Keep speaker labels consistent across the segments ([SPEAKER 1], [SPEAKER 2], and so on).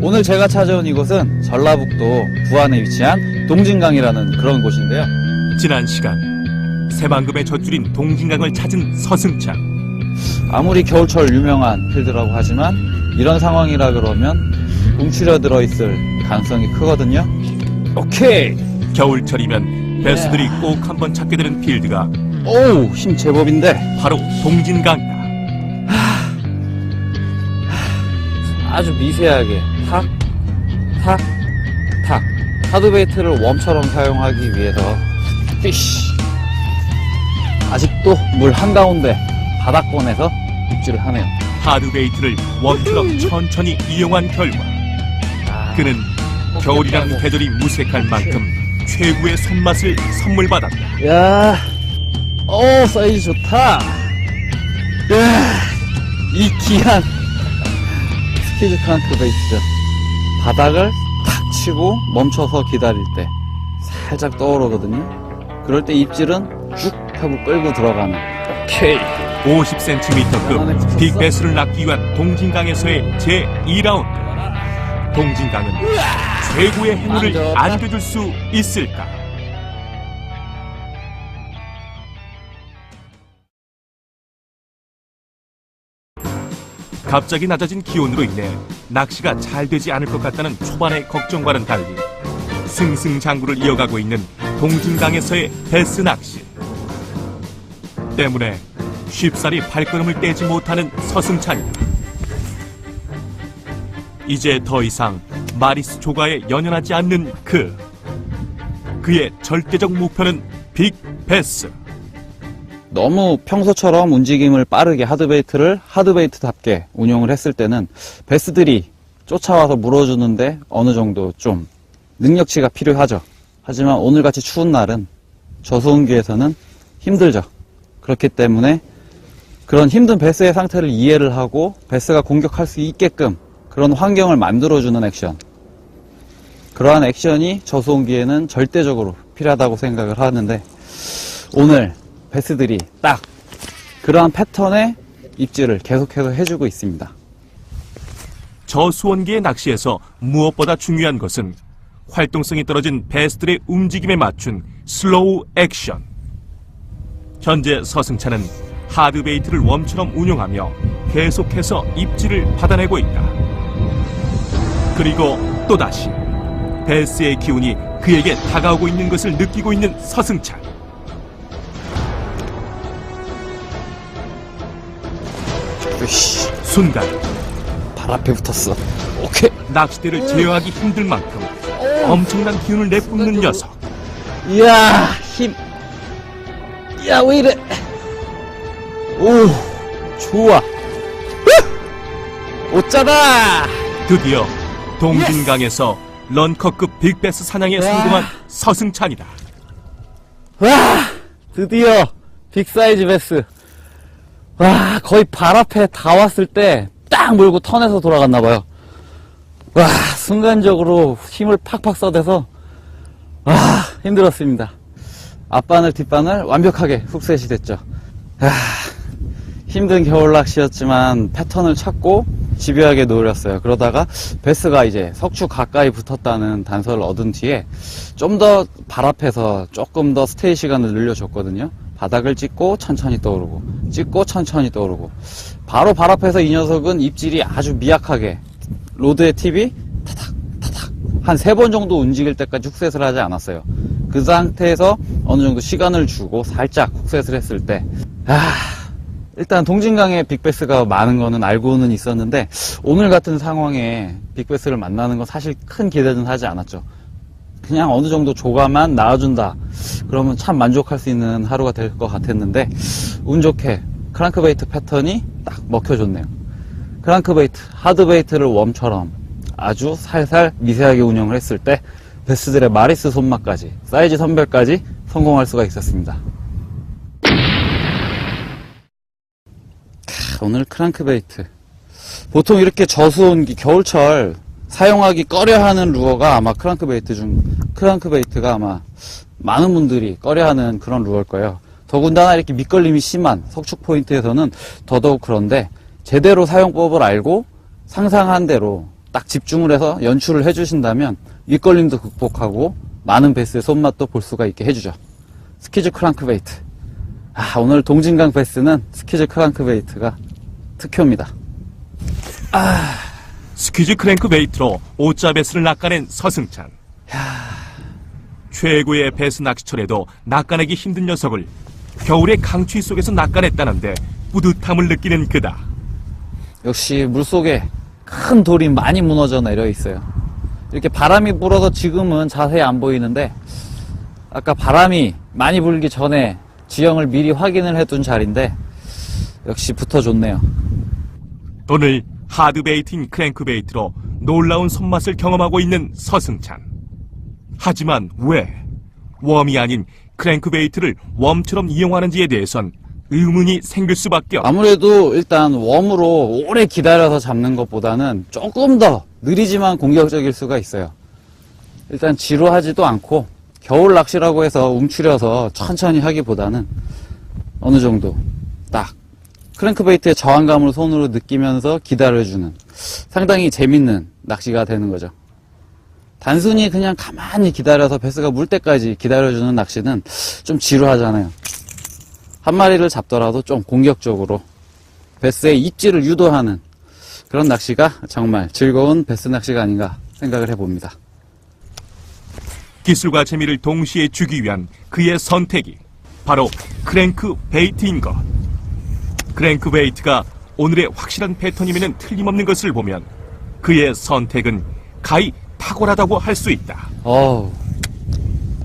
[SPEAKER 1] 오늘 제가 찾아온 이곳은 전라북도 부안에 위치한 동진강이라는 그런 곳인데요.
[SPEAKER 2] 지난 시간 새만금의 젖줄인 동진강을 찾은 서승찬.
[SPEAKER 1] 아무리 겨울철 유명한 필드라고 하지만 이런 상황이라 그러면 움츠려 들어있을 가능성이 크거든요. 오케이!
[SPEAKER 2] 겨울철이면 배수들이 꼭 한번 찾게 되는 필드가
[SPEAKER 1] 오우, 힘 제법인데
[SPEAKER 2] 바로 동진강이다.
[SPEAKER 1] 아주 미세하게 탁, 탁, 탁 하드베이트를 웜처럼 사용하기 위해서 피쉬 아직도 물 한가운데 바닥권에서 입질을 하네요.
[SPEAKER 2] 하드베이트를 웜처럼 천천히 이용한 결과 그는 겨울이라는 계절이 무색할 만큼 최고의 손맛을 선물받았다.
[SPEAKER 1] 야, 사이즈 좋다. 야, 이 귀한 스키즈 크랑크베이트죠. 바닥을 탁 치고 멈춰서 기다릴 때 살짝 떠오르거든요. 그럴 때 입질은 쭉 하고 끌고 들어가는. 오케이.
[SPEAKER 2] 50cm급 빅베스를 낚기 위한 동진강에서의 제2라운드. 동진강은 최고의 행운을 안겨줄 수 있을까? 갑자기 낮아진 기온으로 인해 낚시가 잘 되지 않을 것 같다는 초반의 걱정과는 달리 승승장구를 이어가고 있는 동진강에서의 베스 낚시 때문에 쉽사리 발걸음을 떼지 못하는 서승찬이다. 이제 더 이상 마리스 조가에 연연하지 않는 그의 절대적 목표는 빅베스.
[SPEAKER 1] 너무 평소처럼 움직임을 빠르게 하드베이트답게 운용을 했을 때는 베스들이 쫓아와서 물어주는데 어느 정도 좀 능력치가 필요하죠. 하지만 오늘같이 추운 날은 저수온기에서는 힘들죠. 그렇기 때문에 그런 힘든 베스의 상태를 이해를 하고 베스가 공격할 수 있게끔 그런 환경을 만들어주는 액션, 그러한 액션이 저수온기에는 절대적으로 필요하다고 생각을 하는데 오늘 베스들이 딱 그러한 패턴의 입질을 계속해서 해주고 있습니다.
[SPEAKER 2] 저수온기의 낚시에서 무엇보다 중요한 것은 활동성이 떨어진 베스들의 움직임에 맞춘 슬로우 액션. 현재 서승찬은 하드베이트를 웜처럼 운용하며 계속해서 입질을 받아내고 있다. 그리고 또다시 베스의 기운이 그에게 다가오고 있는 것을 느끼고 있는 서승찬. 순간
[SPEAKER 1] 발 앞에 붙었어. 오케이.
[SPEAKER 2] 낚싯대를 제어하기 힘들 만큼 엄청난 기운을 내뿜는 녀석.
[SPEAKER 1] 이야, 힘. 야, 왜 이래. 오, 좋아. 오짜다.
[SPEAKER 2] 드디어 동진강에서 런커급 빅베스 사냥에 성공한 서승찬이다.
[SPEAKER 1] 와, 드디어 빅사이즈 베스. 와, 거의 발 앞에 다 왔을 때 딱 몰고 턴에서 돌아갔나봐요. 와, 순간적으로 힘을 팍팍 써대서 와, 힘들었습니다. 앞바늘 뒷바늘 완벽하게 훅셋이 됐죠. 힘든 겨울 낚시였지만 패턴을 찾고 집요하게 노렸어요. 그러다가 베스가 이제 석추 가까이 붙었다는 단서를 얻은 뒤에 좀 더 발 앞에서 조금 더 스테이 시간을 늘려줬거든요. 바닥을 찍고 천천히 떠오르고 찍고 천천히 떠오르고 바로 발 앞에서 이 녀석은 입질이 아주 미약하게 로드의 팁이 타닥 타닥 한 3번 정도 움직일 때까지 훅셋을 하지 않았어요. 그 상태에서 어느 정도 시간을 주고 살짝 훅셋을 했을 때 일단 동진강에 빅베스가 많은 거는 알고는 있었는데 오늘 같은 상황에 빅베스를 만나는 건 사실 큰 기대는 하지 않았죠. 그냥 어느 정도 조가만 나와준다 그러면 참 만족할 수 있는 하루가 될 것 같았는데 운 좋게 크랑크베이트 패턴이 딱 먹혀줬네요. 크랑크베이트, 하드베이트를 웜처럼 아주 살살 미세하게 운영을 했을 때 베스들의 마리스 손맛까지 사이즈 선별까지 성공할 수가 있었습니다. 오늘 크랑크베이트 보통 이렇게 저수온기 겨울철 사용하기 꺼려하는 루어가 아마 크랑크베이트가 아마 많은 분들이 꺼려하는 그런 루어일 거예요. 더군다나 이렇게 밑걸림이 심한 석축 포인트에서는 더더욱 그런데 제대로 사용법을 알고 상상한 대로 딱 집중을 해서 연출을 해주신다면 윗걸림도 극복하고 많은 베스의 손맛도 볼 수가 있게 해주죠. 스키즈 크랑크베이트. 오늘 동진강 베스는 스키즈 크랑크베이트가 특효입니다.
[SPEAKER 2] 스퀴즈 크랭크베이트로 5자 베스를 낚아낸 서승찬. 최고의 베스 낚시철에도 낚아내기 힘든 녀석을 겨울의 강추위 속에서 낚아냈다는데 뿌듯함을 느끼는 그다.
[SPEAKER 1] 역시 물속에 큰 돌이 많이 무너져 내려 있어요. 이렇게 바람이 불어서 지금은 자세히 안 보이는데 아까 바람이 많이 불기 전에 지형을 미리 확인을 해둔 자리인데 역시 붙어줬네요.
[SPEAKER 2] 오늘 하드베이트인 크랭크베이트로 놀라운 손맛을 경험하고 있는 서승찬. 하지만 왜 웜이 아닌 크랭크베이트를 웜처럼 이용하는지에 대해선 의문이 생길 수밖에 없다.
[SPEAKER 1] 아무래도 일단 웜으로 오래 기다려서 잡는 것보다는 조금 더 느리지만 공격적일 수가 있어요. 일단 지루하지도 않고 겨울 낚시라고 해서 움츠려서 천천히 하기보다는 어느 정도 딱 크랭크베이트의 저항감을 손으로 느끼면서 기다려주는 상당히 재밌는 낚시가 되는 거죠. 단순히 그냥 가만히 기다려서 베스가 물 때까지 기다려주는 낚시는 좀 지루하잖아요. 한 마리를 잡더라도 좀 공격적으로 베스의 입질을 유도하는 그런 낚시가 정말 즐거운 베스 낚시가 아닌가 생각을 해봅니다.
[SPEAKER 2] 기술과 재미를 동시에 주기 위한 그의 선택이 바로 크랭크베이트인 것. 크랭크베이트가 오늘의 확실한 패턴임에는 틀림없는 것을 보면 그의 선택은 가히 탁월하다고 할 수 있다.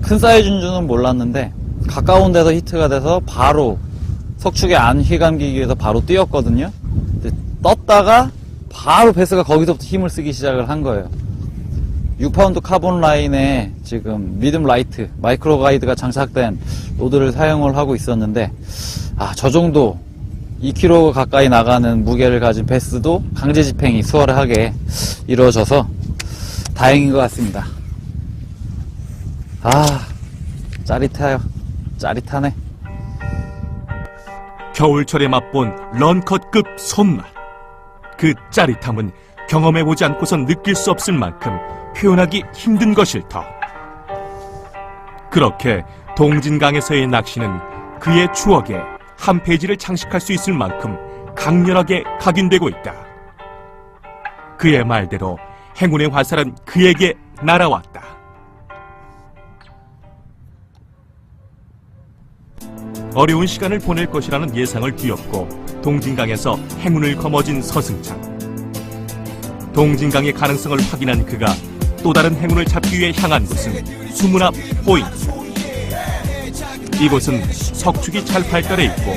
[SPEAKER 1] 큰 사이즈인 줄은 몰랐는데 가까운 데서 히트가 돼서 바로 석축에 안 휘감기기 위해서 바로 뛰었거든요. 근데 떴다가 바로 베스가 거기서부터 힘을 쓰기 시작을 한 거예요. 6파운드 카본 라인에 지금 미듬 라이트 마이크로 가이드가 장착된 로드를 사용을 하고 있었는데 저 정도 2kg 가까이 나가는 무게를 가진 베스도 강제 집행이 수월하게 이루어져서 다행인 것 같습니다. 짜릿해요. 짜릿하네.
[SPEAKER 2] 겨울철에 맛본 런컷급 손맛. 그 짜릿함은 경험해보지 않고선 느낄 수 없을 만큼 표현하기 힘든 것일 터. 그렇게 동진강에서의 낚시는 그의 추억에 한 페이지를 장식할 수 있을 만큼 강렬하게 각인되고 있다. 그의 말대로 행운의 화살은 그에게 날아왔다. 어려운 시간을 보낼 것이라는 예상을 뒤엎고 동진강에서 행운을 거머쥔 서승찬. 동진강의 가능성을 확인한 그가 또 다른 행운을 잡기 위해 향한 곳은 수문 앞 포인트. 이곳은 석축이 잘 발달해 있고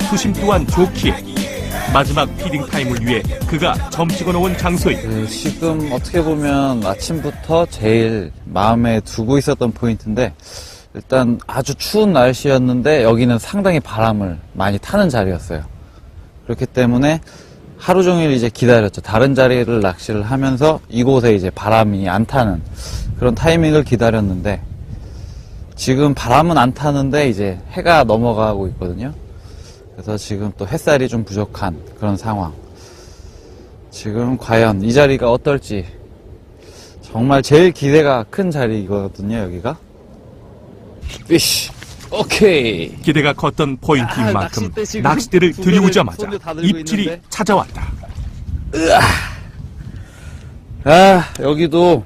[SPEAKER 2] 수심 또한 좋기에 마지막 피딩 타임을 위해 그가 점 찍어놓은 장소이다.
[SPEAKER 1] 지금 어떻게 보면 아침부터 제일 마음에 두고 있었던 포인트인데 일단 아주 추운 날씨였는데 여기는 상당히 바람을 많이 타는 자리였어요. 그렇기 때문에 하루 종일 이제 기다렸죠. 다른 자리를 낚시를 하면서 이곳에 이제 바람이 안 타는 그런 타이밍을 기다렸는데 지금 바람은 안 타는데 이제 해가 넘어가고 있거든요. 그래서 지금 또 햇살이 좀 부족한 그런 상황. 지금 과연 이 자리가 어떨지 정말 제일 기대가 큰 자리거든요, 여기가. 피쉬. 오케이.
[SPEAKER 2] 기대가 컸던 포인트인 만큼 낚싯대를 들이우자마자 입질이 찾아왔다.
[SPEAKER 1] 여기도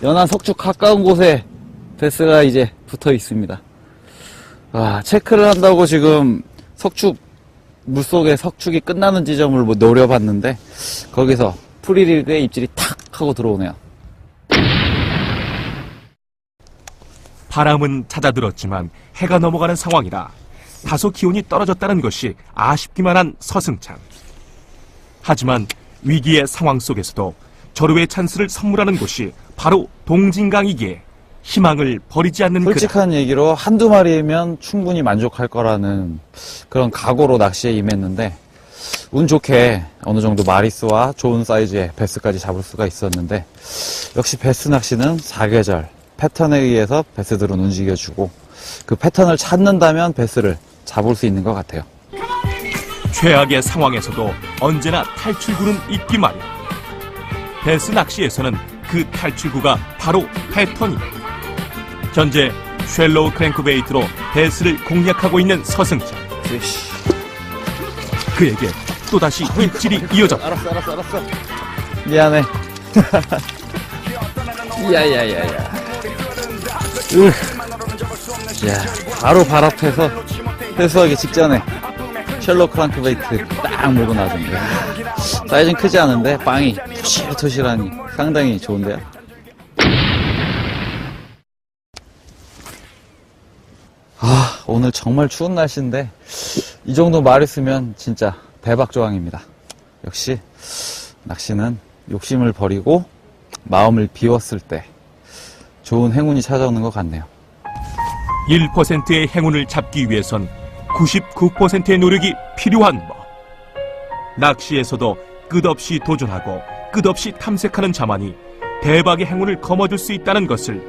[SPEAKER 1] 연안 석축 가까운 곳에 베스가 이제 붙어 있습니다. 체크를 한다고 지금 석축, 물속에 석축이 끝나는 지점을 노려봤는데 거기서 프리리그에 입질이 탁 하고 들어오네요.
[SPEAKER 2] 바람은 잦아들었지만 해가 넘어가는 상황이라 다소 기온이 떨어졌다는 것이 아쉽기만 한 서승찬. 하지만 위기의 상황 속에서도 절호의 찬스를 선물하는 곳이 바로 동진강이기에 희망을 버리지 않는 그다.
[SPEAKER 1] 솔직한 얘기로 한두 마리면 충분히 만족할 거라는 그런 각오로 낚시에 임했는데 운 좋게 어느 정도 마리수와 좋은 사이즈의 베스까지 잡을 수가 있었는데 역시 베스 낚시는 사계절 패턴에 의해서 베스들은 움직여주고 그 패턴을 찾는다면 베스를 잡을 수 있는 것 같아요.
[SPEAKER 2] 최악의 상황에서도 언제나 탈출구는 있기 마련. 베스 낚시에서는 그 탈출구가 바로 패턴이다. 현재 쉘로우 크랭크베이트로 베스를 공략하고 있는 서승찬. 그에게 또다시 입질이 이어졌다.
[SPEAKER 1] 알았어. 미안해. 야야야야. 야, 바로 발 앞에서 회수하기 직전에 셜록 크랭크베이트 딱 물고 나던데. 사이즈는 크지 않은데 빵이 토실토실하니 상당히 좋은데요. 오늘 정말 추운 날씨인데 이 정도 말 있으면 진짜 대박 조항입니다. 역시 낚시는 욕심을 버리고 마음을 비웠을 때 좋은 행운이 찾아오는 것 같네요.
[SPEAKER 2] 1%의 행운을 잡기 위해선 99%의 노력이 필요한 법. 낚시에서도 끝없이 도전하고 끝없이 탐색하는 자만이 대박의 행운을 거머쥘 수 있다는 것을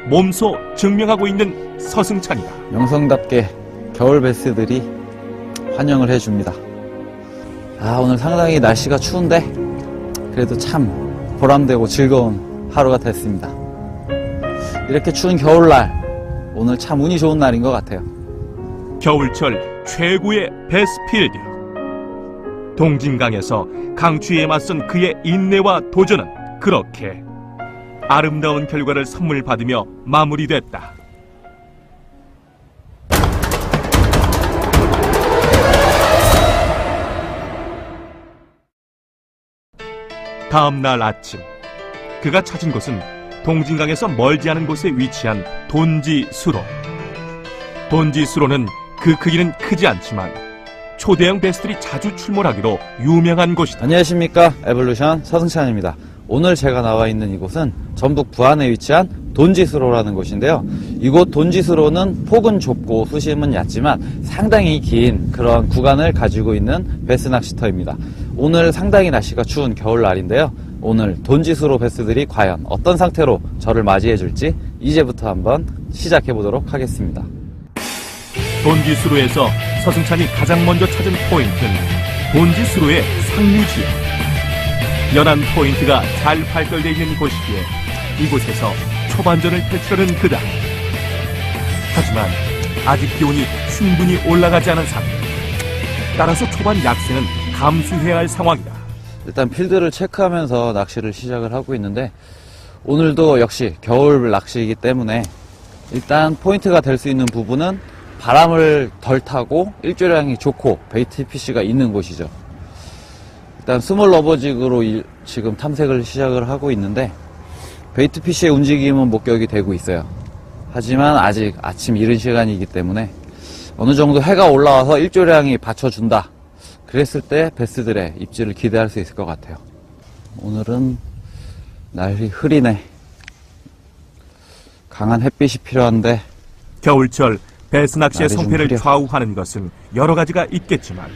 [SPEAKER 2] 몸소 증명하고 있는 서승찬이다.
[SPEAKER 1] 명성답게 겨울 베스들이 환영을 해줍니다. 오늘 상당히 날씨가 추운데 그래도 참 보람되고 즐거운 하루가 됐습니다. 이렇게 추운 겨울날 오늘 참 운이 좋은 날인 것 같아요.
[SPEAKER 2] 겨울철 최고의 베스 필드. 동진강에서 강추위에 맞선 그의 인내와 도전은 그렇게 아름다운 결과를 선물 받으며 마무리됐다. 다음 날 아침, 그가 찾은 곳은 동진강에서 멀지 않은 곳에 위치한 돈지수로. 돈지수로는 그 크기는 크지 않지만 초대형 베스들이 자주 출몰하기로 유명한 곳이다.
[SPEAKER 1] 안녕하십니까, 에볼루션 서승찬입니다. 오늘 제가 나와 있는 이곳은 전북 부안에 위치한 돈지수로라는 곳인데요. 이곳 돈지수로는 폭은 좁고 수심은 얕지만 상당히 긴 그런 구간을 가지고 있는 베스 낚시터입니다. 오늘 상당히 날씨가 추운 겨울날인데요. 오늘 돈지수로 베스들이 과연 어떤 상태로 저를 맞이해 줄지 이제부터 한번 시작해 보도록 하겠습니다.
[SPEAKER 2] 돈지수로에서 서승찬이 가장 먼저 찾은 포인트는 돈지수로의 상류지역. 연안 포인트가 잘 발달되어 있는 곳이기에 이곳에서 초반전을 펼치려는 그다. 하지만 아직 기온이 충분히 올라가지 않은 상태. 따라서 초반 약세는 감수해야 할 상황이다.
[SPEAKER 1] 일단 필드를 체크하면서 낚시를 시작을 하고 있는데 오늘도 역시 겨울 낚시이기 때문에 일단 포인트가 될 수 있는 부분은 바람을 덜 타고 일조량이 좋고 베이트 피쉬가 있는 곳이죠. 일단 스몰 러버직으로 지금 탐색을 시작을 하고 있는데 베이트 피쉬의 움직임은 목격이 되고 있어요. 하지만 아직 아침 이른 시간이기 때문에 어느 정도 해가 올라와서 일조량이 받쳐준다. 그랬을 때 베스들의 입질을 기대할 수 있을 것 같아요. 오늘은 날이 흐리네. 강한 햇빛이 필요한데
[SPEAKER 2] 겨울철 베스 낚시의
[SPEAKER 1] 날이 좀
[SPEAKER 2] 성패를
[SPEAKER 1] 흐려.
[SPEAKER 2] 좌우하는 것은 여러 가지가 있겠지만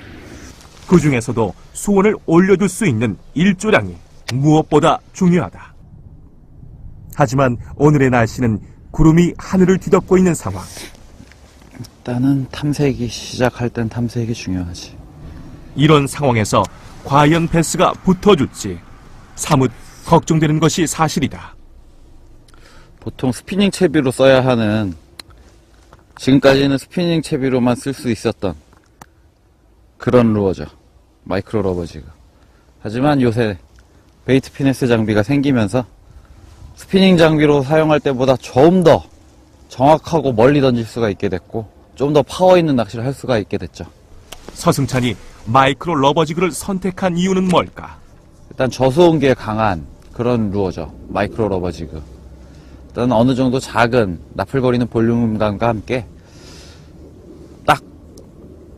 [SPEAKER 2] 그 중에서도 수온을 올려줄 수 있는 일조량이 무엇보다 중요하다. 하지만 오늘의 날씨는 구름이 하늘을 뒤덮고 있는 상황.
[SPEAKER 1] 일단은 탐색이 시작할 땐 탐색이 중요하지.
[SPEAKER 2] 이런 상황에서 과연 베스가 붙어줄지 사뭇 걱정되는 것이 사실이다.
[SPEAKER 1] 보통 스피닝 채비로 써야 하는, 지금까지는 스피닝 채비로만 쓸 수 있었던 그런 루어죠. 마이크로 러버지가. 하지만 요새 베이트 피네스 장비가 생기면서 스피닝 장비로 사용할 때보다 좀 더 정확하고 멀리 던질 수가 있게 됐고 좀 더 파워 있는 낚시를 할 수가 있게 됐죠.
[SPEAKER 2] 서승찬이 마이크로 러버지그를 선택한 이유는 뭘까?
[SPEAKER 1] 일단 저수온기에 강한 그런 루어죠. 마이크로 러버지그. 일단 어느 정도 작은 나풀거리는 볼륨감과 함께 딱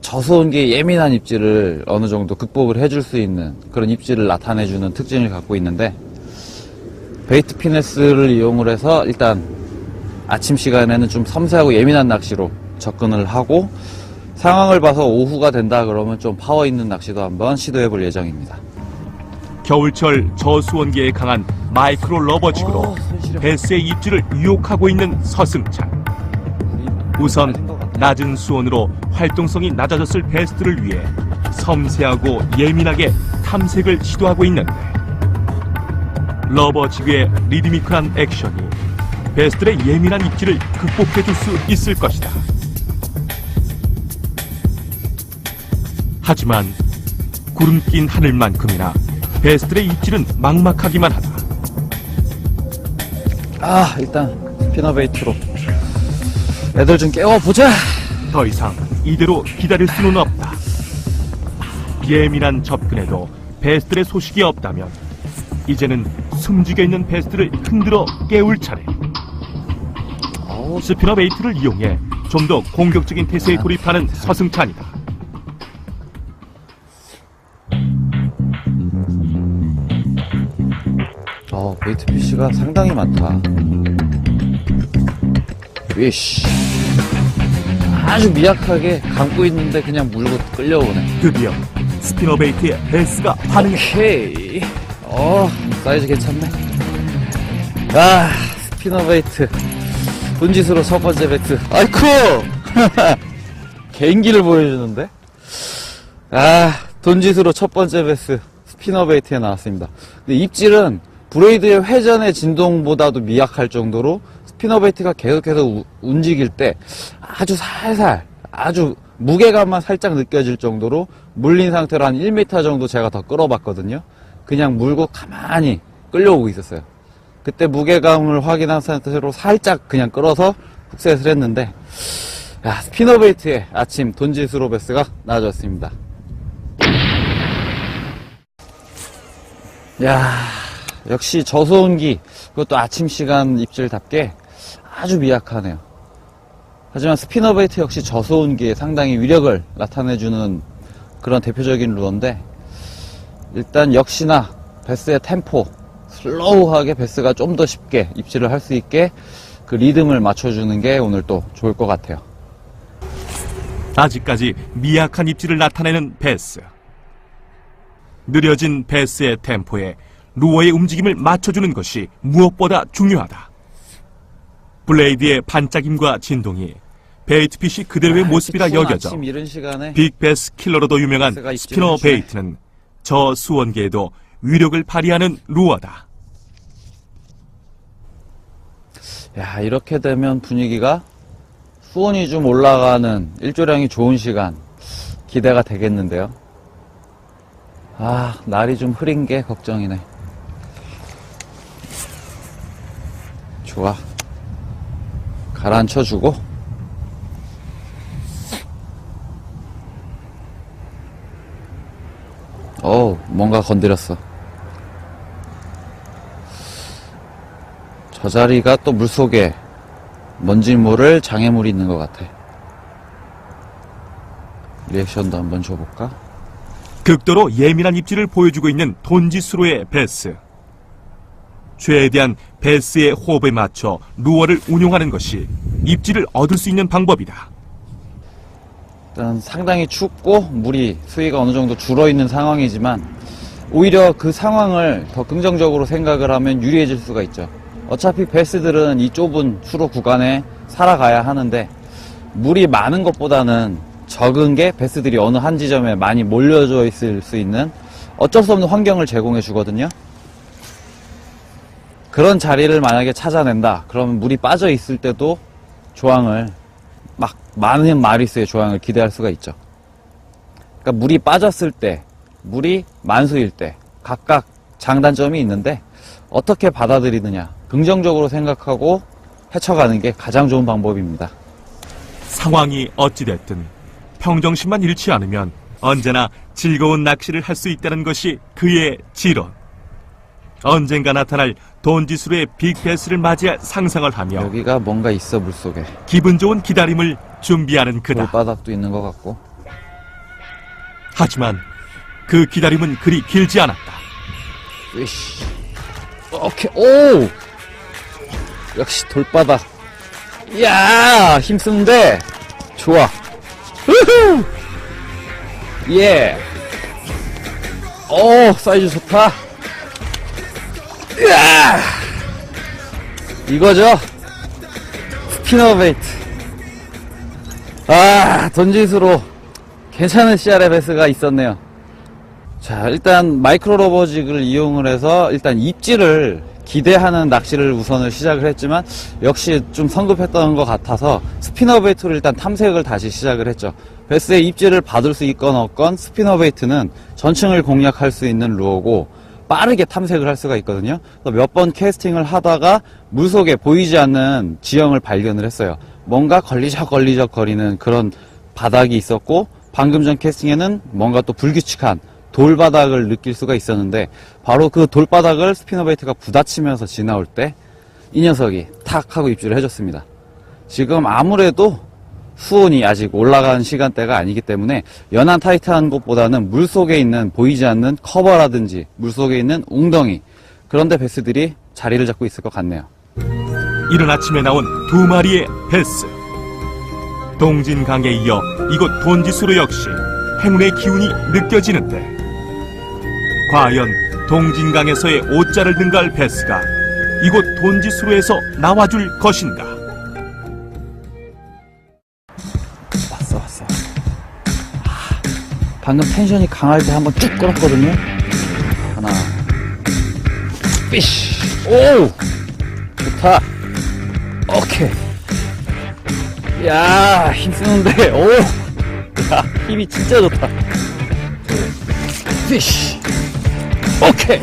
[SPEAKER 1] 저수온기에 예민한 입질을 어느 정도 극복을 해줄 수 있는 그런 입질을 나타내주는 특징을 갖고 있는데 베이트 피네스를 이용을 해서 일단 아침 시간에는 좀 섬세하고 예민한 낚시로 접근을 하고 상황을 봐서 오후가 된다 그러면 좀 파워 있는 낚시도 한번 시도해 볼 예정입니다.
[SPEAKER 2] 겨울철 저수온기에 강한 마이크로 러버지그로 베스의 입질을 유혹하고 있는 서승찬. 우선 낮은 수온으로 활동성이 낮아졌을 베스들을 위해 섬세하고 예민하게 탐색을 시도하고 있는데 러버 지그의 리드미컬한 액션이 베스들의 예민한 입지를 극복해줄 수 있을 것이다. 하지만 구름 낀 하늘만큼이나 베스들의 입지는 막막하기만 하다.
[SPEAKER 1] 일단 스피너베이트로 애들 좀 깨워보자.
[SPEAKER 2] 더 이상 이대로 기다릴 수는 없다. 예민한 접근에도 베스들의 소식이 없다면 이제는 숨죽여 있는 베스들을 흔들어 깨울 차례. 스피너베이트를 이용해 좀 더 공격적인 태세에 돌입하는 서승찬이다.
[SPEAKER 1] 베이트 피쉬가 상당히 많다. 위쉬. 아주 미약하게 감고 있는데 그냥 물고 끌려오네.
[SPEAKER 2] 드디어 스피너베이트의 베스가 반응해.
[SPEAKER 1] 오케이. 사이즈 괜찮네. 스피너베이트. 돈짓으로 첫 번째 베스. 아이쿠! 개인기를 보여주는데? 돈짓으로 첫 번째 베스. 스피너베이트에 나왔습니다. 근데 입질은 브레이드의 회전의 진동보다도 미약할 정도로 스피너베이트가 계속해서 움직일 때 아주 살살, 아주 무게감만 살짝 느껴질 정도로 물린 상태로 한 1m 정도 제가 더 끌어봤거든요. 그냥 물고 가만히 끌려오고 있었어요. 그때 무게감을 확인한 상태로 살짝 그냥 끌어서 훅셋을 했는데, 스피너베이트의 아침 돈지스로 베스가 나와줬습니다. 역시 저소온기, 그것도 아침 시간 입질답게 아주 미약하네요. 하지만 스피너베이트 역시 저소온기에 상당히 위력을 나타내주는 그런 대표적인 루어인데, 일단 역시나 베스의 템포, 슬로우하게 베스가 좀 더 쉽게 입질을 할 수 있게 그 리듬을 맞춰주는 게 오늘 또 좋을 것 같아요.
[SPEAKER 2] 아직까지 미약한 입질을 나타내는 베스. 느려진 베스의 템포에 루어의 움직임을 맞춰주는 것이 무엇보다 중요하다. 블레이드의 반짝임과 진동이 베이트핏이 그대로의 모습이라 여겨져
[SPEAKER 1] 아침 이른 시간에
[SPEAKER 2] 빅베스 킬러로도 유명한 스피너 베이트는 저 수원계에도 위력을 발휘하는 루어다.
[SPEAKER 1] 이렇게 되면 분위기가 수온이 좀 올라가는 일조량이 좋은 시간 기대가 되겠는데요. 날이 좀 흐린 게 걱정이네. 좋아. 가라앉혀주고. 뭔가 건드렸어. 저 자리가 또 물속에 뭔지 모를 장애물이 있는 것 같아. 리액션도 한번 줘볼까?
[SPEAKER 2] 극도로 예민한 입질을 보여주고 있는 돈지스로의 베스. 최대한 베스의 호흡에 맞춰 루어를 운용하는 것이 입질을 얻을 수 있는 방법이다.
[SPEAKER 1] 일단 상당히 춥고 물이 수위가 어느 정도 줄어있는 상황이지만 오히려 그 상황을 더 긍정적으로 생각을 하면 유리해질 수가 있죠. 어차피 베스들은 이 좁은 수로 구간에 살아가야 하는데 물이 많은 것보다는 적은 게 베스들이 어느 한 지점에 많이 몰려져 있을 수 있는 어쩔 수 없는 환경을 제공해 주거든요. 그런 자리를 만약에 찾아낸다 그러면 물이 빠져 있을 때도 조항을 막 많은 마리수의 조항을 기대할 수가 있죠. 그러니까 물이 빠졌을 때, 물이 만수일 때 각각 장단점이 있는데 어떻게 받아들이느냐, 긍정적으로 생각하고 헤쳐가는 게 가장 좋은 방법입니다.
[SPEAKER 2] 상황이 어찌됐든 평정심만 잃지 않으면 언제나 즐거운 낚시를 할 수 있다는 것이 그의 지론. 언젠가 나타날 돈지수로의 빅베스를 맞이할 상상을 하며
[SPEAKER 1] 여기가 뭔가 있어, 물속에.
[SPEAKER 2] 기분 좋은 기다림을 준비하는 그다.
[SPEAKER 1] 돌바닥도 있는 것 같고.
[SPEAKER 2] 하지만 그 기다림은 그리 길지 않았다.
[SPEAKER 1] 으이씨. 오케이. 오! 역시 돌바닥. 이야! 힘쓰는데 좋아. 우후! 예. 오, 사이즈 좋다. 으아! 이거죠? 스피너베이트. 돈짓으로 괜찮은 CR의 베스가 있었네요. 자, 일단 마이크로 러버직을 이용을 해서 일단 입질을 기대하는 낚시를 우선을 시작을 했지만 역시 좀 성급했던 것 같아서 스피너 베이트로 일단 탐색을 다시 시작을 했죠. 베스의 입질을 받을 수 있건 없건 스피너 베이트는 전층을 공략할 수 있는 루어고 빠르게 탐색을 할 수가 있거든요. 몇 번 캐스팅을 하다가 물속에 보이지 않는 지형을 발견을 했어요. 뭔가 걸리적 거리는 그런 바닥이 있었고 방금 전 캐스팅에는 뭔가 또 불규칙한 돌바닥을 느낄 수가 있었는데 바로 그 돌바닥을 스피너 베이트가 부딪히면서 지나올 때 이 녀석이 탁 하고 입질을 해줬습니다. 지금 아무래도 수온이 아직 올라간 시간대가 아니기 때문에 연한 타이트한 곳보다는 물속에 있는 보이지 않는 커버라든지 물속에 있는 웅덩이 그런데 베스들이 자리를 잡고 있을 것 같네요.
[SPEAKER 2] 이른 아침에 나온 두 마리의 베스. 동진강에 이어 이곳 돈지수로 역시 행운의 기운이 느껴지는데 과연 동진강에서의 오자를 능가할 베스가 이곳 돈지수로에서 나와줄 것인가?
[SPEAKER 1] 왔어. 방금 텐션이 강할 때 한번 쭉 끌었거든요. 하나, 피쉬. 오, 좋다. 오케이. 야, 힘쓰는데. 오, 야, 힘이 진짜 좋다. 피쉬. 오케이.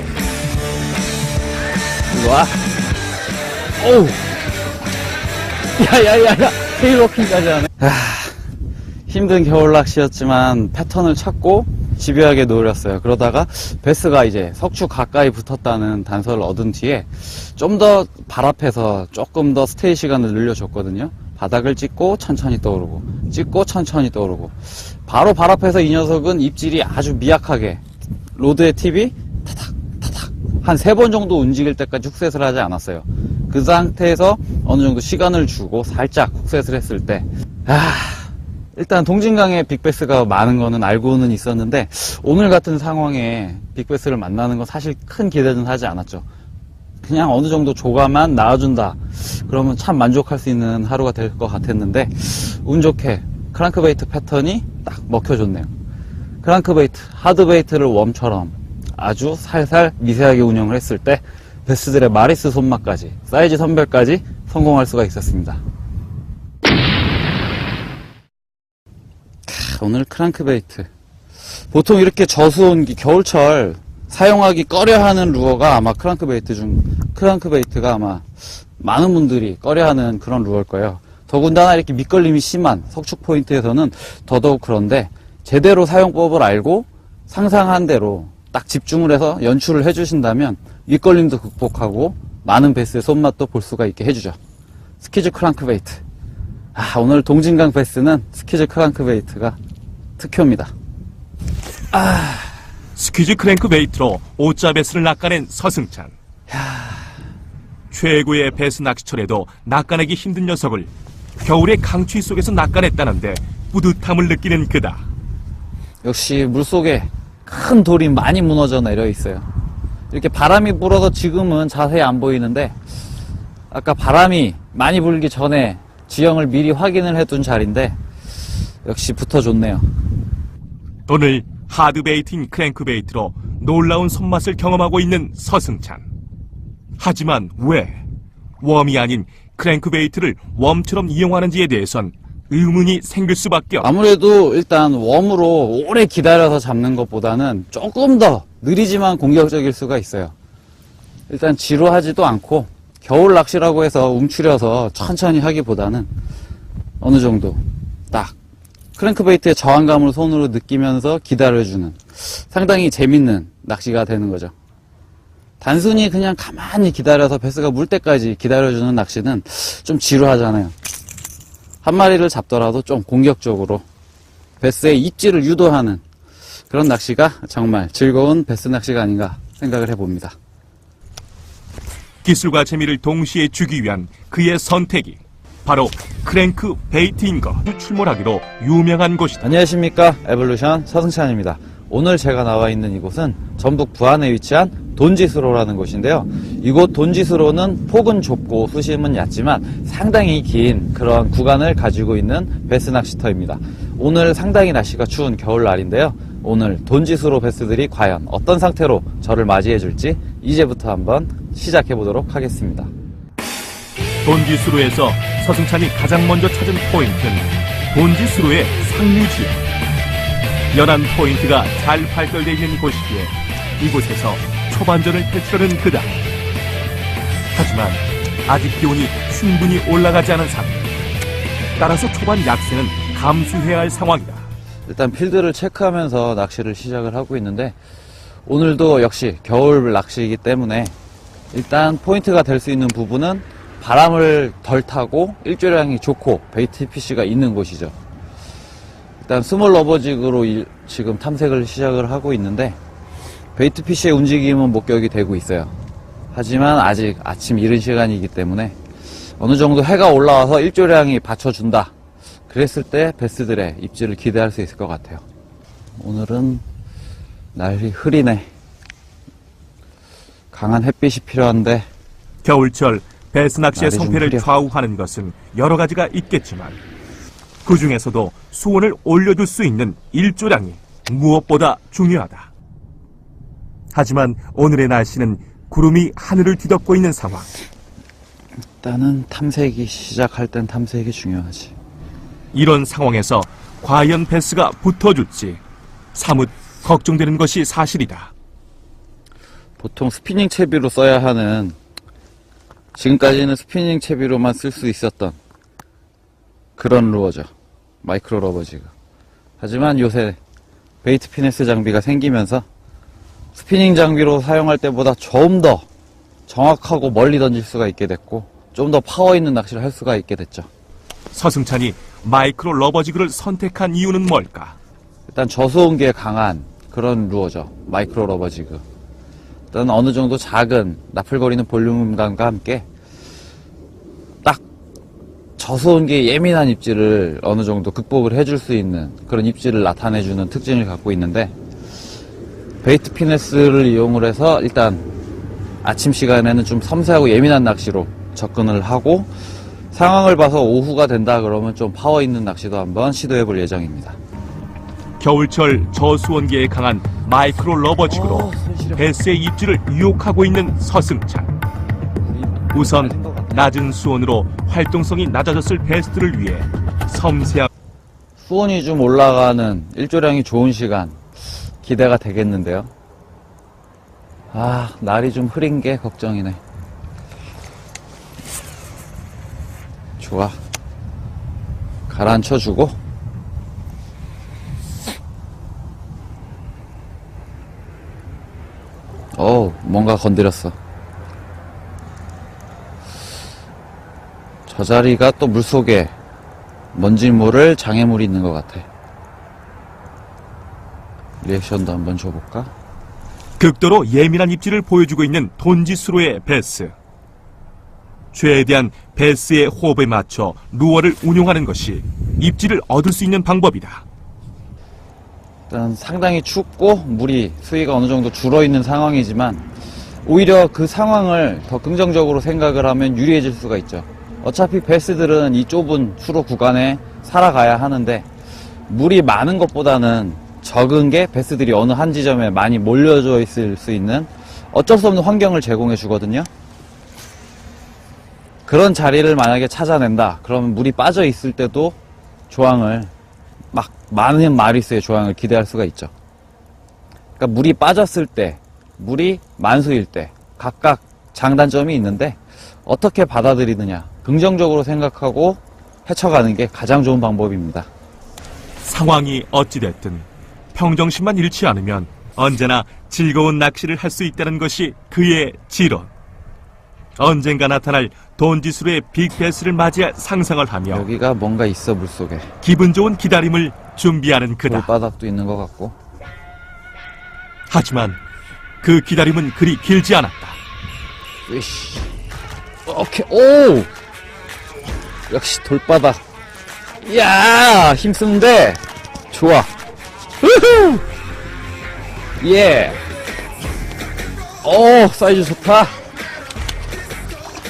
[SPEAKER 1] 이리 와. 오우. 야야야야. 테일워킹까지 하네. 힘든 겨울 낚시였지만 패턴을 찾고 집요하게 노렸어요. 그러다가 베스가 이제 석축 가까이 붙었다는 단서를 얻은 뒤에 좀 더 발 앞에서 조금 더 스테이 시간을 늘려줬거든요. 바닥을 찍고 천천히 떠오르고 찍고 천천히 떠오르고 바로 발 앞에서 이 녀석은 입질이 아주 미약하게 로드의 팁이 타닥 한 3번 정도 움직일 때까지 훅셋을 하지 않았어요. 그 상태에서 어느 정도 시간을 주고 살짝 훅셋을 했을 때 일단 동진강에 빅베스가 많은 거는 알고는 있었는데 오늘 같은 상황에 빅베스를 만나는 건 사실 큰 기대는 하지 않았죠. 그냥 어느 정도 조가만 나와준다 그러면 참 만족할 수 있는 하루가 될 것 같았는데 운 좋게 크랑크베이트 패턴이 딱 먹혀줬네요. 크랑크베이트, 하드베이트를 웜처럼 아주 살살 미세하게 운영을 했을 때 베스들의 마리스 손맛까지 사이즈 선별까지 성공할 수가 있었습니다. 오늘 크랑크베이트 보통 이렇게 저수온기 겨울철 사용하기 꺼려하는 루어가 아마 크랑크베이트가 아마 많은 분들이 꺼려하는 그런 루어일 거예요. 더군다나 이렇게 밑걸림이 심한 석축 포인트에서는 더더욱 그런데 제대로 사용법을 알고 상상한 대로 딱 집중을 해서 연출을 해주신다면 밑걸림도 극복하고 많은 베스의 손맛도 볼 수가 있게 해주죠. 스키즈 크랑크베이트. 오늘 동진강 베스는 스키즈 크랑크베이트가 특효입니다.
[SPEAKER 2] 스퀴즈 크랭크베이트로 오자 베스를 낚아낸 서승찬. 최고의 베스 낚시철에도 낚아내기 힘든 녀석을 겨울의 강추위 속에서 낚아냈다는데 뿌듯함을 느끼는 그다.
[SPEAKER 1] 역시 물속에 큰 돌이 많이 무너져 내려 있어요. 이렇게 바람이 불어서 지금은 자세히 안 보이는데 아까 바람이 많이 불기 전에 지형을 미리 확인을 해둔 자리인데 역시 붙어줬네요.
[SPEAKER 2] 오늘 하드베이트인 크랭크베이트로 놀라운 손맛을 경험하고 있는 서승찬. 하지만 왜 웜이 아닌 크랭크베이트를 웜처럼 이용하는지에 대해선 의문이 생길 수밖에 없다.
[SPEAKER 1] 아무래도 일단 웜으로 오래 기다려서 잡는 것보다는 조금 더 느리지만 공격적일 수가 있어요. 일단 지루하지도 않고 겨울 낚시라고 해서 움츠려서 천천히 하기보다는 어느 정도 딱 크랭크베이트의 저항감을 손으로 느끼면서 기다려주는 상당히 재밌는 낚시가 되는 거죠. 단순히 그냥 가만히 기다려서 베스가 물 때까지 기다려주는 낚시는 좀 지루하잖아요. 한 마리를 잡더라도 좀 공격적으로 베스의 입질을 유도하는 그런 낚시가 정말 즐거운 베스 낚시가 아닌가 생각을 해봅니다.
[SPEAKER 2] 기술과 재미를 동시에 주기 위한 그의 선택이 바로 크랭크베이트인 것. 출몰하기로 유명한 곳이다.
[SPEAKER 1] 안녕하십니까, 에볼루션 서승찬입니다. 오늘 제가 나와 있는 이곳은 전북 부안에 위치한 돈지수로라는 곳인데요. 이곳 돈지수로는 폭은 좁고 수심은 얕지만 상당히 긴 그런 구간을 가지고 있는 베스 낚시터입니다. 오늘 상당히 날씨가 추운 겨울날인데요. 오늘 돈지수로 베스들이 과연 어떤 상태로 저를 맞이해줄지 이제부터 한번 시작해보도록 하겠습니다.
[SPEAKER 2] 돈지수로에서 서승찬이 가장 먼저 찾은 포인트는 돈지수로의 상류지역. 연안 포인트가 잘 발달되어 있는 곳이기에 이곳에서 초반전을 펼치려는 그다. 하지만 아직 기온이 충분히 올라가지 않은 상태. 따라서 초반 약세는 감수해야 할 상황이다.
[SPEAKER 1] 일단 필드를 체크하면서 낚시를 시작을 하고 있는데 오늘도 역시 겨울 낚시이기 때문에 일단 포인트가 될 수 있는 부분은 바람을 덜 타고 일조량이 좋고 베이트 피쉬가 있는 곳이죠. 일단 스몰 러버직으로 지금 탐색을 시작을 하고 있는데 베이트 피쉬의 움직임은 목격이 되고 있어요. 하지만 아직 아침 이른 시간이기 때문에 어느 정도 해가 올라와서 일조량이 받쳐준다. 그랬을 때 베스들의 입질을 기대할 수 있을 것 같아요. 오늘은 날이 흐리네. 강한 햇빛이 필요한데
[SPEAKER 2] 겨울철 베스 낚시의
[SPEAKER 1] 날이 좀
[SPEAKER 2] 성패를
[SPEAKER 1] 흐려.
[SPEAKER 2] 좌우하는 것은 여러 가지가 있겠지만 그 중에서도 수온을 올려줄 수 있는 일조량이 무엇보다 중요하다. 하지만 오늘의 날씨는 구름이 하늘을 뒤덮고 있는 상황.
[SPEAKER 1] 일단은 탐색이 시작할 땐 탐색이 중요하지.
[SPEAKER 2] 이런 상황에서 과연 베스가 붙어줄지 사뭇 걱정되는 것이 사실이다.
[SPEAKER 1] 보통 스피닝 채비로 써야 하는, 지금까지는 스피닝 채비로만 쓸 수 있었던 그런 루어죠. 마이크로 러버지가. 하지만 요새 베이트 피네스 장비가 생기면서 스피닝 장비로 사용할 때보다 좀 더 정확하고 멀리 던질 수가 있게 됐고 좀 더 파워 있는 낚시를 할 수가 있게 됐죠.
[SPEAKER 2] 서승찬이 마이크로 러버지그를 선택한 이유는 뭘까?
[SPEAKER 1] 일단 저수온기에 강한 그런 루어죠. 마이크로 러버지그. 일단 어느 정도 작은 나풀거리는 볼륨감과 함께 딱 저수온기에 예민한 입질을 어느 정도 극복을 해줄 수 있는 그런 입질을 나타내주는 특징을 갖고 있는데 베이트 피네스를 이용을 해서 일단 아침 시간에는 좀 섬세하고 예민한 낚시로 접근을 하고 상황을 봐서 오후가 된다 그러면 좀 파워 있는 낚시도 한번 시도해 볼 예정입니다.
[SPEAKER 2] 겨울철 저수온기에 강한 마이크로 러버지그로 베스의 입질을 유혹하고 있는 서승찬. 우선 낮은 수온으로 활동성이 낮아졌을 베스들을 위해 섬세한
[SPEAKER 1] 수온이 좀 올라가는 일조량이 좋은 시간 기대가 되겠는데요. 아, 날이 좀 흐린 게 걱정이네. 좋아. 가라앉혀주고 뭔가 건드렸어. 저 자리가 또 물속에 뭔지 모를 장애물이 있는 것 같아. 리액션도 한번 줘볼까?
[SPEAKER 2] 극도로 예민한 입질을 보여주고 있는 돈지수로의 베스. 최대한 베스의 호흡에 맞춰 루어를 운용하는 것이 입질을 얻을 수 있는 방법이다.
[SPEAKER 1] 일단 상당히 춥고 물이 수위가 어느 정도 줄어있는 상황이지만 오히려 그 상황을 더 긍정적으로 생각을 하면 유리해질 수가 있죠. 어차피 베스들은 이 좁은 수로 구간에 살아가야 하는데 물이 많은 것보다는 적은 게 베스들이 어느 한 지점에 많이 몰려져 있을 수 있는 어쩔 수 없는 환경을 제공해 주거든요. 그런 자리를 만약에 찾아낸다 그러면 물이 빠져 있을 때도 조항을 막 많은 마리수의 조항을 기대할 수가 있죠. 그러니까 물이 빠졌을 때 물이 만수일 때 각각 장단점이 있는데 어떻게 받아들이느냐 긍정적으로 생각하고 헤쳐가는 게 가장 좋은 방법입니다.
[SPEAKER 2] 상황이 어찌됐든 평정심만 잃지 않으면 언제나 즐거운 낚시를 할 수 있다는 것이 그의 지론. 언젠가 나타날 돈지수로의 빅베스를 맞이할 상상을 하며
[SPEAKER 1] 여기가 뭔가 있어 물속에.
[SPEAKER 2] 기분 좋은 기다림을 준비하는 그다.
[SPEAKER 1] 돌바닥도 있는 것 같고.
[SPEAKER 2] 하지만 그 기다림은 그리 길지 않았다.
[SPEAKER 1] 으이씨. 오케이. 오! 역시 돌바닥. 이야! 힘쓰는데 좋아. 우후! 예. 오, 사이즈 좋다.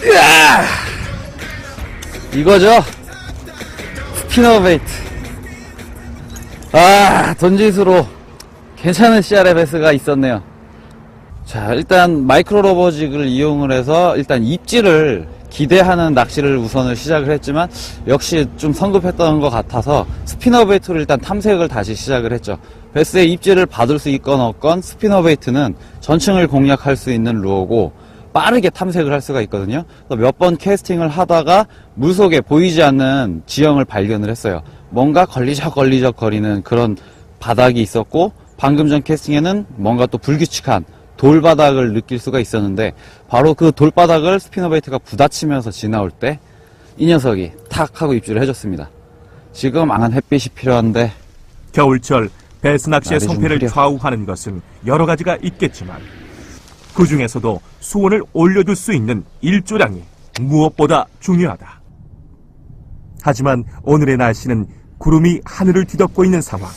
[SPEAKER 1] 으아! 이거죠? 스피너 베이트. 아, 돈지수로 괜찮은 CR의 베스가 있었네요. 자, 일단 마이크로 러버직을 이용을 해서 일단 입질을 기대하는 낚시를 우선을 시작을 했지만 역시 좀 성급했던 것 같아서 스피너베이트로 일단 탐색을 다시 시작을 했죠. 베스의 입질을 받을 수 있건 없건 스피너베이트는 전층을 공략할 수 있는 루어고 빠르게 탐색을 할 수가 있거든요. 몇 번 캐스팅을 하다가 물속에 보이지 않는 지형을 발견을 했어요. 뭔가 걸리적 거리는 그런 바닥이 있었고, 방금 전 캐스팅에는 뭔가 또 불규칙한 돌바닥을 느낄 수가 있었는데, 바로 그 돌바닥을 스피너베이트가 부딪히면서 지나올 때 이 녀석이 탁 하고 입질을 해줬습니다. 지금 강한 햇빛이 필요한데
[SPEAKER 2] 겨울철 베스 낚시의
[SPEAKER 1] 날이 좀
[SPEAKER 2] 성패를
[SPEAKER 1] 흐려.
[SPEAKER 2] 좌우하는 것은 여러 가지가 있겠지만 그 중에서도 수온을 올려줄 수 있는 일조량이 무엇보다 중요하다. 하지만 오늘의 날씨는 구름이 하늘을 뒤덮고 있는 상황.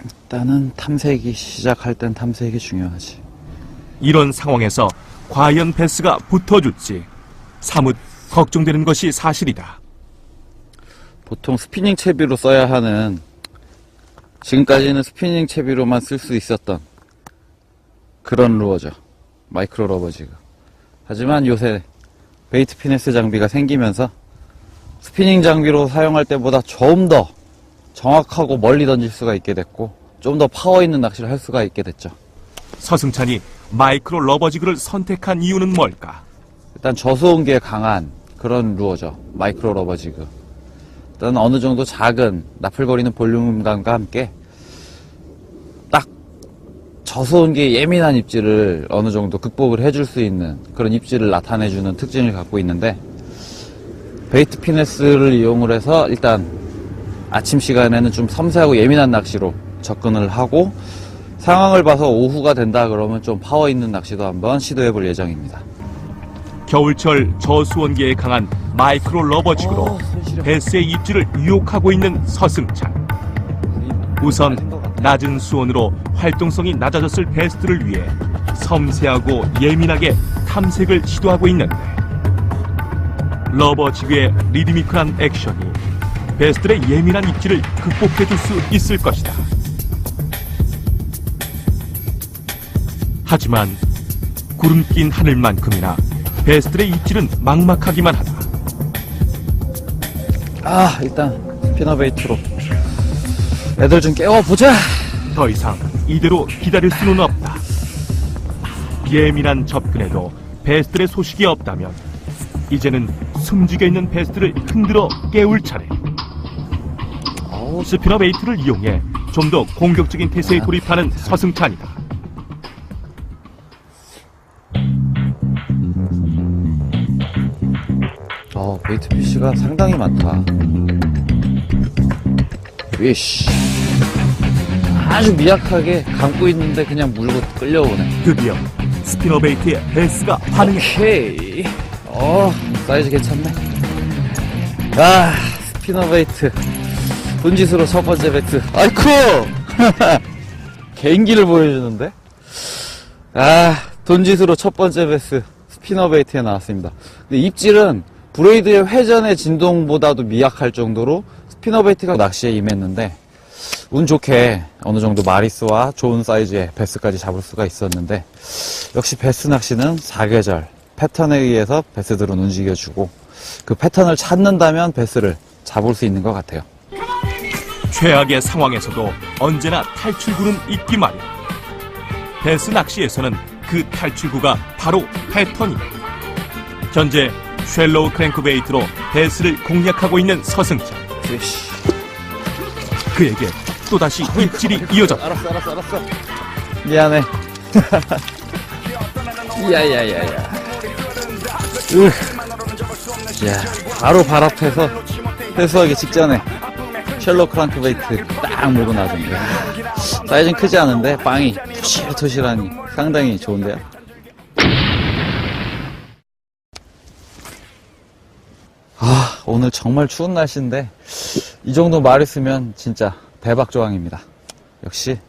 [SPEAKER 1] 일단은 탐색이 시작할 땐 탐색이 중요하지.
[SPEAKER 2] 이런 상황에서 과연 베스가 붙어줄지 사뭇 걱정되는 것이 사실이다.
[SPEAKER 1] 보통 스피닝 채비로 써야 하는, 지금까지는 스피닝 채비로만 쓸 수 있었던 그런 루어죠. 마이크로 러버지가. 하지만 요새 베이트 피네스 장비가 생기면서 스피닝 장비로 사용할 때보다 좀 더 정확하고 멀리 던질 수가 있게 됐고, 좀 더 파워 있는 낚시를 할 수가 있게 됐죠.
[SPEAKER 2] 서승찬이 마이크로 러버지그를 선택한 이유는 뭘까?
[SPEAKER 1] 일단 저수온기에 강한 그런 루어죠. 마이크로 러버지그. 일단 어느 정도 작은 나풀거리는 볼륨감과 함께 딱 저수온기에 예민한 입질을 어느 정도 극복을 해줄 수 있는 그런 입질을 나타내주는 특징을 갖고 있는데, 베이트 피네스를 이용을 해서 일단 아침 시간에는 좀 섬세하고 예민한 낚시로 접근을 하고, 상황을 봐서 오후가 된다 그러면 좀 파워 있는 낚시도 한번 시도해 볼 예정입니다.
[SPEAKER 2] 겨울철 저수온기에 강한 마이크로 러버지그로 베스의 입질을 유혹하고 있는 서승찬. 우선 낮은 수온으로 활동성이 낮아졌을 베스들을 위해 섬세하고 예민하게 탐색을 시도하고 있는데, 러버지그의 리드미컬한 액션이 베스들의 예민한 입질을 극복해줄 수 있을 것이다. 하지만 구름 낀 하늘만큼이나 베스들의 입질은 막막하기만 하다.
[SPEAKER 1] 일단 스피너베이트로 애들 좀 깨워보자.
[SPEAKER 2] 더 이상 이대로 기다릴 수는 없다. 예민한 접근에도 베스들의 소식이 없다면 이제는 숨죽여 있는 베스들을 흔들어 깨울 차례. 스피너베이트를 이용해 좀 더 공격적인 태세에 돌입하는 서승찬이다.
[SPEAKER 1] 베이트 피쉬가 상당히 많다. 위쉬. 아주 미약하게 감고 있는데 그냥 물고 끌려오네.
[SPEAKER 2] 드디어 스피너베이트의 베스가 반응해.
[SPEAKER 1] 오케이. 사이즈 괜찮네. 스피너베이트. 돈짓으로 첫 번째 베스. 아이쿠! 개인기를 보여주는데? 돈짓으로 첫 번째 베스. 스피너베이트에 나왔습니다. 근데 입질은 브레이드의 회전의 진동보다도 미약할 정도로 스피너베이트가 낚시에 임했는데, 운 좋게 어느 정도 마리스와 좋은 사이즈의 베스까지 잡을 수가 있었는데, 역시 베스 낚시는 사계절 패턴에 의해서 베스들은 움직여주고, 그 패턴을 찾는다면 베스를 잡을 수 있는 것 같아요.
[SPEAKER 2] 최악의 상황에서도 언제나 탈출구는 있기 마련. 베스 낚시에서는 그 탈출구가 바로 패턴이다. 현재 쉘로우 크랭크베이트로 베스를 공략하고 있는 서승찬. 그에게 또다시 입질이 이어졌다.
[SPEAKER 1] 알았어. 미안해. 야야야야. 야, 바로 발 앞에서 회수하기 직전에 쉘로우 크랭크베이트 딱 물고 나던데. 사이즈는 크지 않은데 빵이 토실토실하니 상당히 좋은데요. 오늘 정말 추운 날씨인데 이 정도 말 있으면 진짜 대박 조항입니다. 역시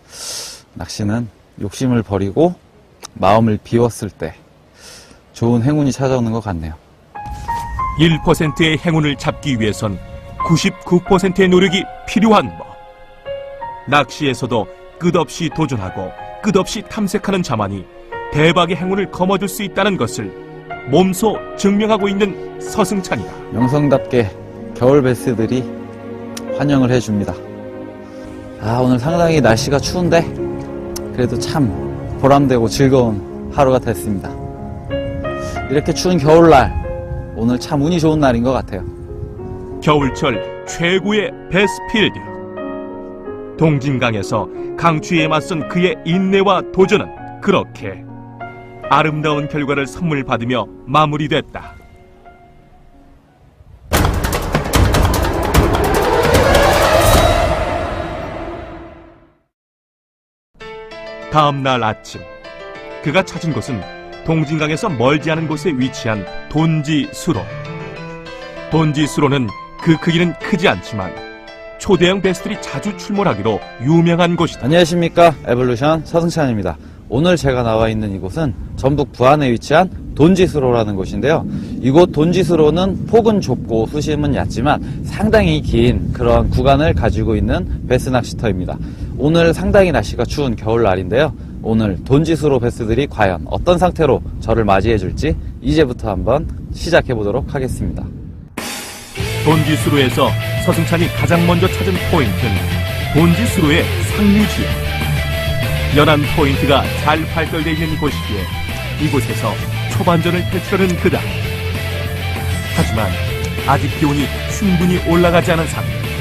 [SPEAKER 1] 낚시는 욕심을 버리고 마음을 비웠을 때 좋은 행운이 찾아오는 것 같네요.
[SPEAKER 2] 1%의 행운을 잡기 위해선 99%의 노력이 필요한 법. 낚시에서도 끝없이 도전하고 끝없이 탐색하는 자만이 대박의 행운을 거머쥘 수 있다는 것을 몸소 증명하고 있는 서승찬이다.
[SPEAKER 1] 명성답게 겨울 베스들이 환영을 해줍니다. 오늘 상당히 날씨가 추운데 그래도 참 보람되고 즐거운 하루가 됐습니다. 이렇게 추운 겨울날 오늘 참 운이 좋은 날인 것 같아요.
[SPEAKER 2] 겨울철 최고의 베스필드. 동진강에서 강추위에 맞선 그의 인내와 도전은 그렇게 아름다운 결과를 선물 받으며 마무리됐다. 다음 날 아침, 그가 찾은 곳은 동진강에서 멀지 않은 곳에 위치한 돈지수로. 돈지수로는 그 크기는 크지 않지만 초대형 베스들이 자주 출몰하기로 유명한 곳이다.
[SPEAKER 1] 안녕하십니까, 에볼루션 서승찬입니다. 오늘 제가 나와 있는 이곳은 전북 부안에 위치한 돈지수로라는 곳인데요. 이곳 돈지수로는 폭은 좁고 수심은 얕지만 상당히 긴 그런 구간을 가지고 있는 베스 낚시터입니다. 오늘 상당히 날씨가 추운 겨울날인데요. 오늘 돈지수로 베스들이 과연 어떤 상태로 저를 맞이해 줄지 이제부터 한번 시작해 보도록 하겠습니다.
[SPEAKER 2] 돈지수로에서 서승찬이 가장 먼저 찾은 포인트는 돈지수로의 상류지역. 연안 포인트가 잘 발달되어 있는 곳이기에 이곳에서 초반전을 펼치려는 그다. 하지만 아직 기온이 충분히 올라가지 않은 상태.